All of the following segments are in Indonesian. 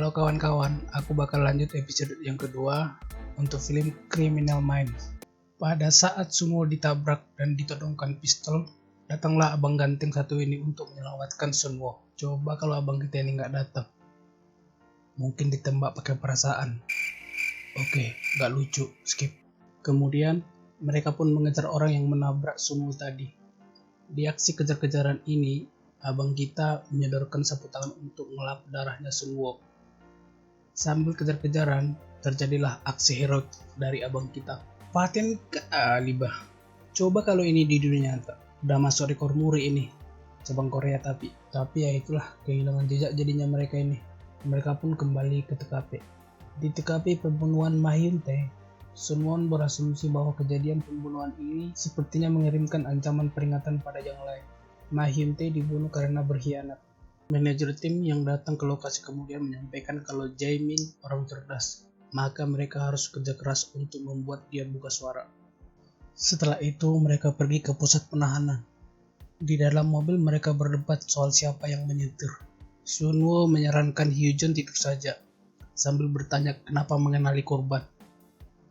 Halo kawan-kawan, aku bakal lanjut episode yang kedua untuk film Criminal Minds. Pada saat Sunwo ditabrak dan ditodongkan pistol, datanglah abang ganteng satu ini untuk menyelamatkan Sunwo. Coba kalau abang kita ini nggak datang, mungkin ditembak pakai perasaan. Oke, nggak lucu, skip. Kemudian mereka pun mengejar orang yang menabrak Sunwo tadi. Di aksi kejar-kejaran ini, abang kita menyodorkan sapu tangan untuk melap darahnya Sunwo. Sambil kejar-kejaran, terjadilah aksi heroik dari abang kita. Paten kali bah. Coba kalau ini di dunia nyata, udah masuk rekor muri ini. Cabang Korea tapi ya itulah kehilangan jejak jadinya mereka ini. Mereka pun kembali ke TKP. Di TKP pembunuhan Ma Hyun-tae, Sunwon berasumsi bahwa kejadian pembunuhan ini sepertinya mengirimkan ancaman peringatan pada yang lain. Ma Hyun-tae dibunuh karena berkhianat. Manajer tim yang datang ke lokasi kemudian menyampaikan kalau Jae-min orang cerdas, maka mereka harus kerja keras untuk membuat dia buka suara. Setelah itu mereka pergi ke pusat penahanan. Di dalam mobil mereka berdebat soal siapa yang menyetir. Sunwo menyarankan Hyojun tidur saja, sambil bertanya kenapa mengenali korban.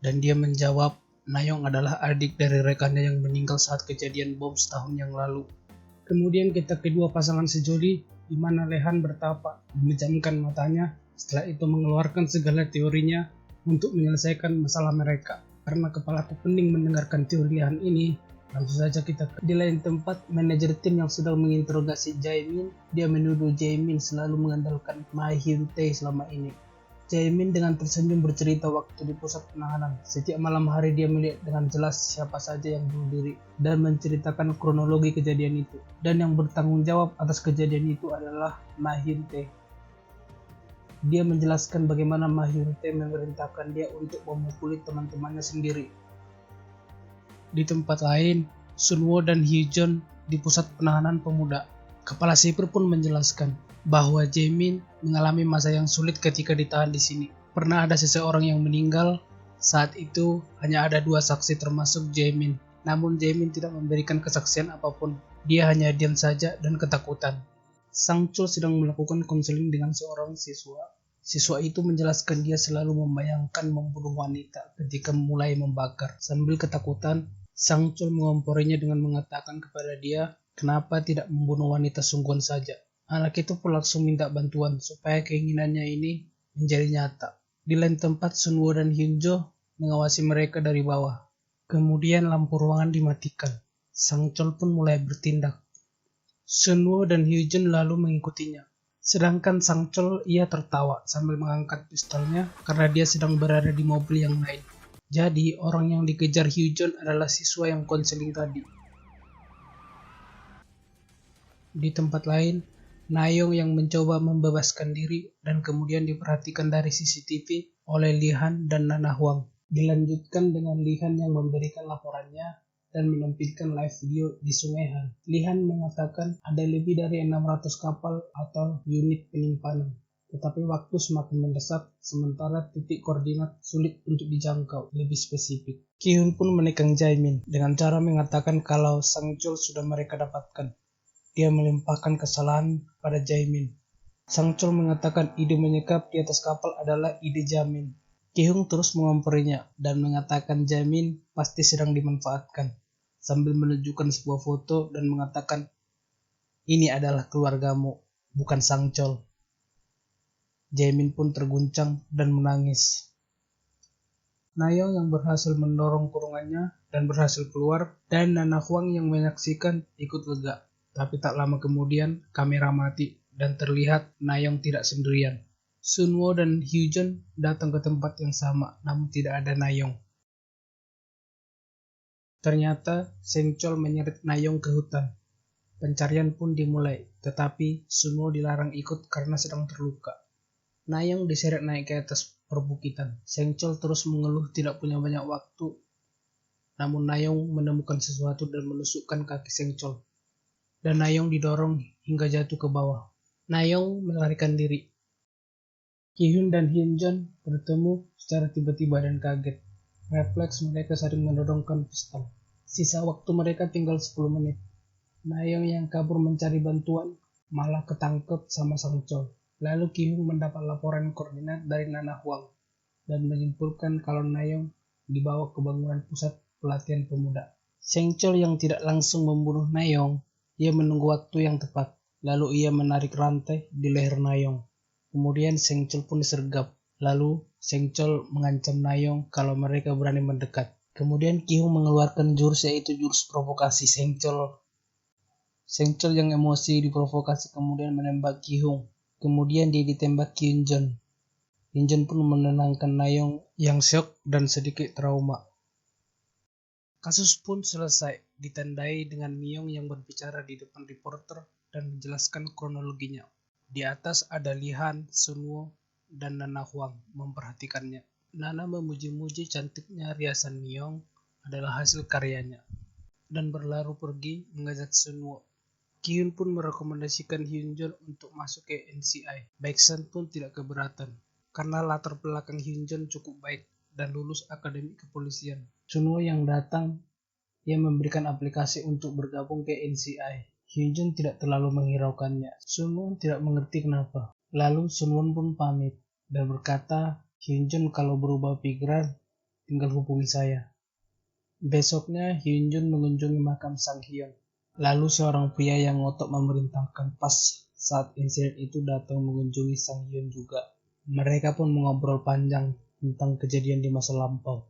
Dan dia menjawab, Nayong adalah adik dari rekannya yang meninggal saat kejadian bom setahun yang lalu. Kemudian kita kedua pasangan sejoli, di mana Lehan bertapa, memejamkan matanya, setelah itu mengeluarkan segala teorinya untuk menyelesaikan masalah mereka. Karena kepalaku pening mendengarkan teori Lehan ini, langsung saja kita di lain tempat. Manajer tim yang sedang menginterogasi Jae-min, dia menuduh Jae-min selalu mengandalkan Ma Hyun-tae selama ini. Jae-min dengan tersenyum bercerita waktu di pusat penahanan. Setiap malam hari dia melihat dengan jelas siapa saja yang bunuh diri dan menceritakan kronologi kejadian itu. Dan yang bertanggung jawab atas kejadian itu adalah Ma Hyun-tae. Dia menjelaskan bagaimana Ma Hyun-tae memerintahkan dia untuk memukuli teman-temannya sendiri. Di tempat lain, Sunwo dan Hyojun di pusat penahanan pemuda. Kepala sipir pun menjelaskan bahwa Jae-min mengalami masa yang sulit ketika ditahan di sini. Pernah ada seseorang yang meninggal, saat itu hanya ada 2 saksi termasuk Jae-min. Namun Jae-min tidak memberikan kesaksian apapun, dia hanya diam saja dan ketakutan. Sang Chul sedang melakukan konseling dengan seorang siswa. Siswa itu menjelaskan dia selalu membayangkan membunuh wanita ketika mulai membakar. Sambil ketakutan, Sang Chul mengomporinya dengan mengatakan kepada dia, kenapa tidak membunuh wanita sungguhan saja. Anak itu pun langsung minta bantuan supaya keinginannya ini menjadi nyata. Di lain tempat, Sunwo dan Hyunjo mengawasi mereka dari bawah. Kemudian lampu ruangan dimatikan. Sang Chul pun mulai bertindak. Sunwo dan Hyojun lalu mengikutinya. Sedangkan Sang Chul ia tertawa sambil mengangkat pistolnya karena dia sedang berada di mobil yang lain. Jadi orang yang dikejar Hyojun adalah siswa yang konseling tadi. Di tempat lain, Nayong yang mencoba membebaskan diri dan kemudian diperhatikan dari CCTV oleh Lihan dan Nana Huang. Dilanjutkan dengan Lihan yang memberikan laporannya dan menampilkan live video di Sungai Han. Lihan mengatakan ada lebih dari 600 kapal atau unit penyimpanan. Tetapi waktu semakin mendesak, sementara titik koordinat sulit untuk dijangkau lebih spesifik. Ki-hun pun menekan Jae-min dengan cara mengatakan kalau Sang Chul sudah mereka dapatkan. Dia melimpahkan kesalahan pada Jae-min. Sang Chul mengatakan ide menyekap di atas kapal adalah ide Jae-min. Ki-hung terus mengomporinya dan mengatakan Jae-min pasti sedang dimanfaatkan, sambil menunjukkan sebuah foto dan mengatakan, ini adalah keluargamu, bukan Sang Chul. Jae-min pun terguncang dan menangis. Nayong yang berhasil mendorong kurungannya dan berhasil keluar, dan Nana Huang yang menyaksikan ikut lega. Tapi tak lama kemudian, kamera mati dan terlihat Nayong tidak sendirian. Sunwo dan Hyojun datang ke tempat yang sama, namun tidak ada Nayong. Ternyata Sang Chul menyeret Nayong ke hutan. Pencarian pun dimulai, tetapi Sunwo dilarang ikut karena sedang terluka. Nayong diseret naik ke atas perbukitan. Sang Chul terus mengeluh tidak punya banyak waktu, namun Nayong menemukan sesuatu dan menusukkan kaki Sang Chul. Dan Nayong didorong hingga jatuh ke bawah. Nayong melarikan diri. Ki-hun dan Hyunjun bertemu secara tiba-tiba dan kaget. Refleks mereka saling menodongkan pistol. Sisa waktu mereka tinggal 10 menit. Nayong yang kabur mencari bantuan malah ketangkep sama Sang Chul. Lalu Ki-hung mendapat laporan koordinat dari Nana Huang dan menyimpulkan kalau Nayong dibawa ke bangunan pusat pelatihan pemuda. Seng Chol yang tidak langsung membunuh Nayong, ia menunggu waktu yang tepat. Lalu ia menarik rantai di leher Nayong. Kemudian Seng Chol pun disergap. Lalu Seng Chol mengancam Nayong kalau mereka berani mendekat. Kemudian Ki-hung mengeluarkan jurus yaitu jurus provokasi Seng Chol. Seng Chol yang emosi diprovokasi kemudian menembak Ki-hung. Kemudian dia ditembak Hyun-jin. Hyun-jin pun menenangkan Nayong yang syok dan sedikit trauma. Kasus pun selesai, ditandai dengan Myung yang berbicara di depan reporter dan menjelaskan kronologinya. Di atas ada Lihan, Sunwoo, dan Nana Huang memperhatikannya. Nana memuji-muji cantiknya riasan Myung adalah hasil karyanya, dan berlalu pergi mengajak Sunwoo. Ki-hun pun merekomendasikan Hyun-jin untuk masuk ke NCI. Baeksan pun tidak keberatan, karena latar belakang Hyun-jin cukup baik dan lulus akademi kepolisian. Sunwoo yang datang, ia memberikan aplikasi untuk bergabung ke NCI. Hyun-jin tidak terlalu menghiraukannya. Sunwoo tidak mengerti kenapa. Lalu Sunwoo pun pamit dan berkata, Hyun-jin kalau berubah pikiran, tinggal hubungi saya. Besoknya Hyun-jin mengunjungi makam Sang Hyun. Lalu seorang pria yang ngotot memerintahkan pas saat insiden itu datang mengunjungi Sang Hyun juga. Mereka pun mengobrol panjang tentang kejadian di masa lampau.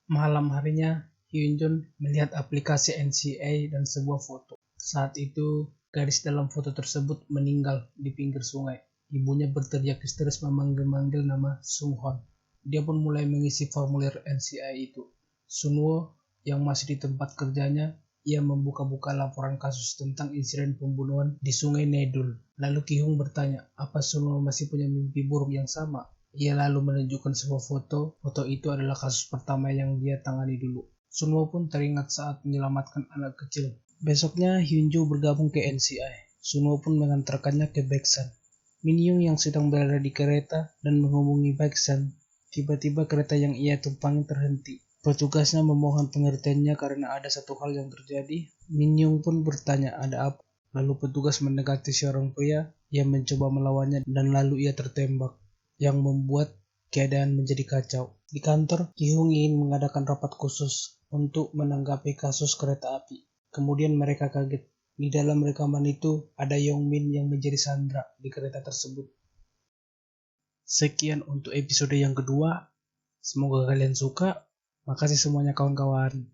Malam harinya, Hyun-jin melihat aplikasi NCA dan sebuah foto. Saat itu, gadis dalam foto tersebut meninggal di pinggir sungai. Ibunya berteriak histeris memanggil-manggil nama Sung-hon. Dia pun mulai mengisi formulir NCA itu. Sunwoo yang masih di tempat kerjanya, ia membuka-buka laporan kasus tentang insiden pembunuhan di Sungai Nedul. Lalu Ki-hung bertanya, apa Sunwoo masih punya mimpi buruk yang sama? Ia lalu menunjukkan sebuah foto. Foto itu adalah kasus pertama yang dia tangani dulu. Sunwoo pun teringat saat menyelamatkan anak kecil. Besoknya Hyunju bergabung ke NCI. Sunwoo pun mengantarkannya ke Baeksan. Min-young yang sedang berada di kereta dan menghubungi Baeksan. Tiba-tiba kereta yang ia tumpangi terhenti. Petugasnya memohon pengertiannya karena ada satu hal yang terjadi. Min-young pun bertanya ada apa. Lalu petugas mendekati seorang pria yang mencoba melawannya dan lalu ia tertembak, yang membuat keadaan menjadi kacau. Di kantor, Ki-hung ingin mengadakan rapat khusus untuk menanggapi kasus kereta api. Kemudian mereka kaget. Di dalam rekaman itu ada Yong-min yang menjadi sandra di kereta tersebut. Sekian untuk episode yang kedua. Semoga kalian suka. Makasih semuanya kawan-kawan.